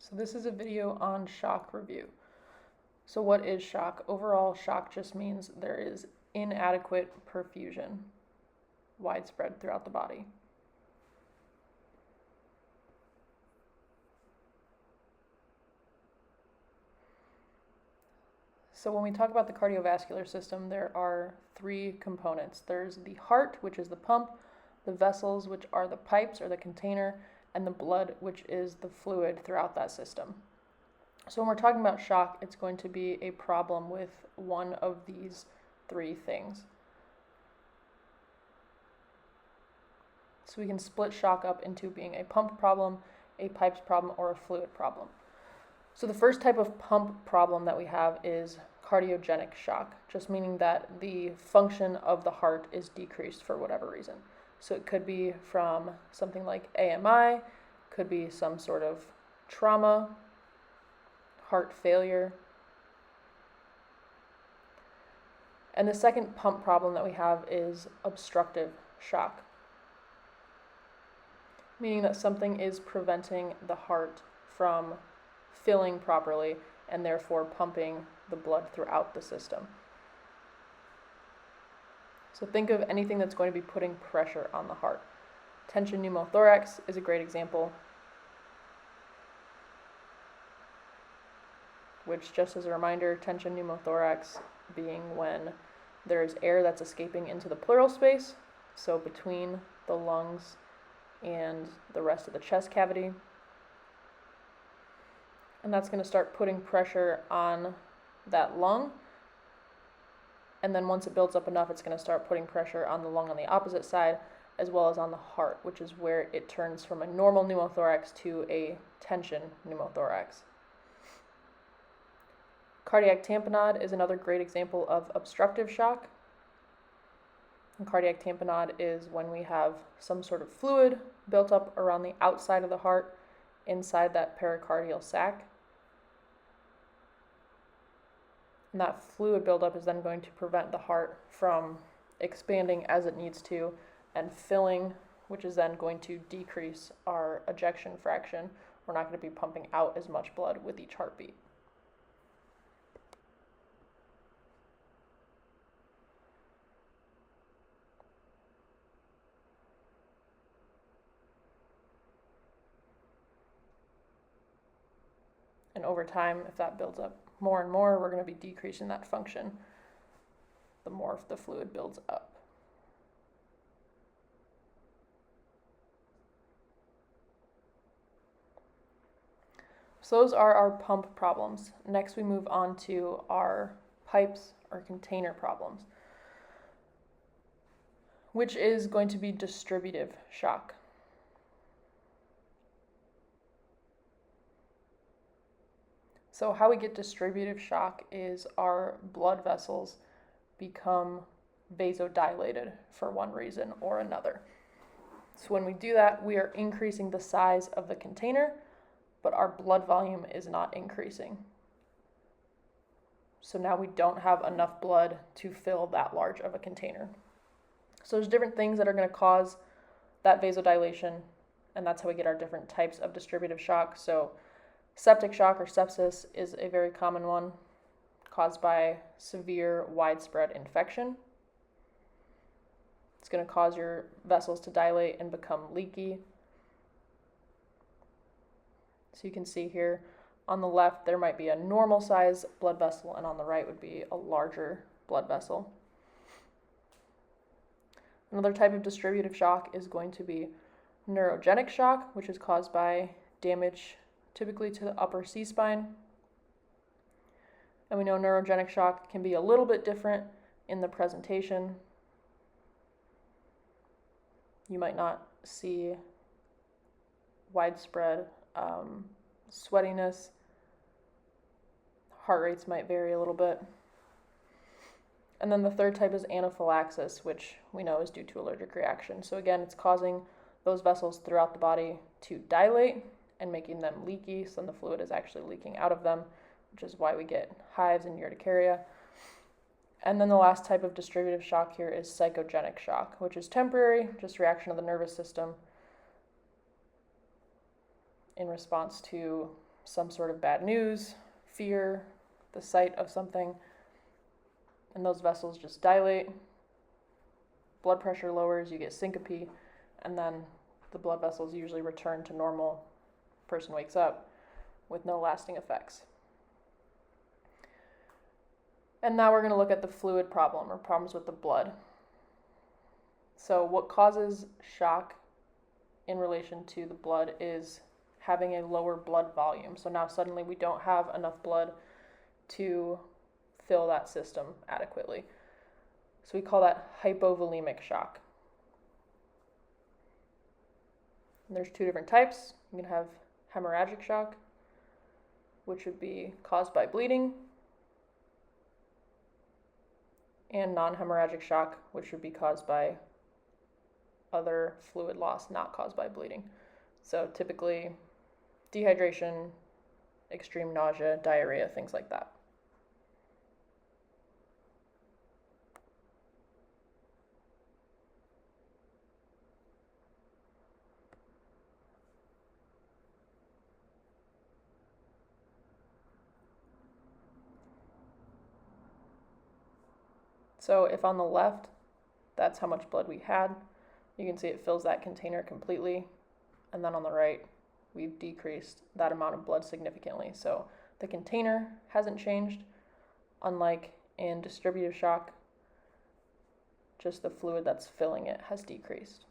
So this is a video on shock review. So what is shock? Overall, shock just means there is inadequate perfusion widespread throughout the body. So when we talk about the cardiovascular system, there are three components. There's the heart, which is the pump, the vessels, which are the pipes or the container, and the blood, which is the fluid throughout that system. So when we're talking about shock, it's going to be a problem with one of these three things. So we can split shock up into being a pump problem, a pipes problem, or a fluid problem. So the first type of pump problem that we have is cardiogenic shock, just meaning that the function of the heart is decreased for whatever reason. So it could be from something like AMI, could be some sort of trauma, heart failure. And the second pump problem that we have is obstructive shock, meaning that something is preventing the heart from filling properly and therefore pumping the blood throughout the system. So think of anything that's going to be putting pressure on the heart. Tension pneumothorax is a great example, which, just as a reminder, tension pneumothorax being when there is air that's escaping into the pleural space, so between the lungs and the rest of the chest cavity. And that's going to start putting pressure on that lung. And then once it builds up enough, it's going to start putting pressure on the lung on the opposite side, as well as on the heart, which is where it turns from a normal pneumothorax to a tension pneumothorax. Cardiac tamponade is another great example of obstructive shock. And cardiac tamponade is when we have some sort of fluid built up around the outside of the heart, inside that pericardial sac. And that fluid buildup is then going to prevent the heart from expanding as it needs to and filling, which is then going to decrease our ejection fraction. We're not going to be pumping out as much blood with each heartbeat. And over time, if that builds up more and more, we're going to be decreasing that function the more the fluid builds up. So those are our pump problems. Next, we move on to our pipes or container problems, which is going to be distributive shock. So how we get distributive shock is our blood vessels become vasodilated for one reason or another. So when we do that, we are increasing the size of the container, but our blood volume is not increasing. So now we don't have enough blood to fill that large of a container. So there's different things that are going to cause that vasodilation, and that's how we get our different types of distributive shock. So septic shock or sepsis is a very common one, caused by severe widespread infection. It's going to cause your vessels to dilate and become leaky. So you can see here on the left there might be a normal size blood vessel, and on the right would be a larger blood vessel. Another type of distributive shock is going to be neurogenic shock, which is caused by damage typically to the upper C-spine. And we know neurogenic shock can be a little bit different in the presentation. You might not see widespread sweatiness. Heart rates might vary a little bit. And then the third type is anaphylaxis, which we know is due to allergic reaction. So again, it's causing those vessels throughout the body to dilate and making them leaky, so then the fluid is actually leaking out of them, which is why we get hives and urticaria. And then the last type of distributive shock here is psychogenic shock, which is temporary, just reaction of the nervous system in response to some sort of bad news, fear, the sight of something, and those vessels just dilate. Blood pressure lowers, you get syncope, and then the blood vessels usually return to normal. Person wakes up with no lasting effects. And now we're going to look at the fluid problem, or problems with the blood. So what causes shock in relation to the blood is having a lower blood volume. So now suddenly we don't have enough blood to fill that system adequately. So we call that hypovolemic shock. And there's two different types. You can have hemorrhagic shock, which would be caused by bleeding, and non-hemorrhagic shock, which would be caused by other fluid loss not caused by bleeding. So typically dehydration, extreme nausea, diarrhea, things like that. So if on the left, that's how much blood we had, you can see it fills that container completely. And then on the right, we've decreased that amount of blood significantly. So the container hasn't changed, unlike in distributive shock, just the fluid that's filling it has decreased.